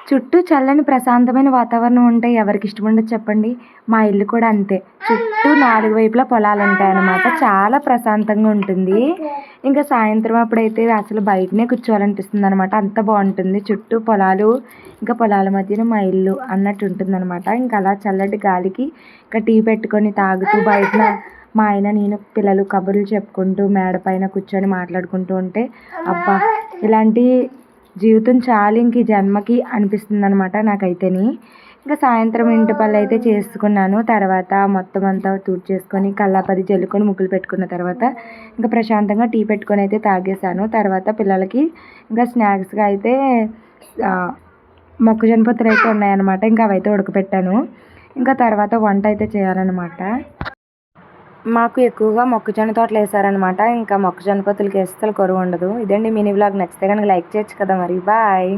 చుట్టూ చల్లని ప్రశాంతమైన వాతావరణం ఉంటే ఎవరికి ఇష్టం ఉండదు చెప్పండి. మా ఇల్లు కూడా అంతే. చుట్టూ 4 వైపులా పొలాలుంటాయనమాట. చాలా ప్రశాంతంగా ఉంటుంది. ఇంకా సాయంత్రం అప్పుడైతే అసలు బయటనే కూర్చోవాలనిపిస్తుందనమాట. అంత బావుంటుంది. చుట్టూ పొలాలు, ఇంకా పొలాల మధ్యన మా ఇల్లు అన్నట్టు ఉంటుందనమాట. ఇంకా అలా చల్లటి గాలికి ఇంకా టీ పెట్టుకొని తాగుతూ బయటన మా ఆయన, నేను, పిల్లలు కబుర్లు చెప్పుకుంటూ మేడ పైన కూర్చొని మాట్లాడుకుంటూ ఉంటే అబ్బా! ఇలాంటి జీవితం చాలు ఇంక ఈ జన్మకి అనిపిస్తుందనమాట నాకైతేని. ఇంకా సాయంత్రం ఇంటి పనులైతే చేసుకున్నాను. తర్వాత మొత్తం అంతా తుడిచేసుకొని కల్లాపది జల్లుకొని ముగ్గులు పెట్టుకున్న తర్వాత ఇంకా ప్రశాంతంగా టీ పెట్టుకొని అయితే తాగేసాను. తర్వాత పిల్లలకి ఇంకా స్నాక్స్‌గా అయితే మొక్కజొన్న పొత్తులు అయితే ఉన్నాయన్నమాట. ఇంకా అవైతే ఉడకపెట్టాను. ఇంకా తర్వాత వంట అయితే చేయాలన్నమాట. మాకు ఎక్కువగా మొక్కజొన్న తోటలు వేసారనమాట. ఇంకా మొక్కజొన్న పొత్తులకి అస్సలు కొరువు ఉండదు. ఇదండి మినీ వ్లాగ్. నచ్చితే కనుక లైక్ చేయొచ్చు కదా మరి. బాయ్.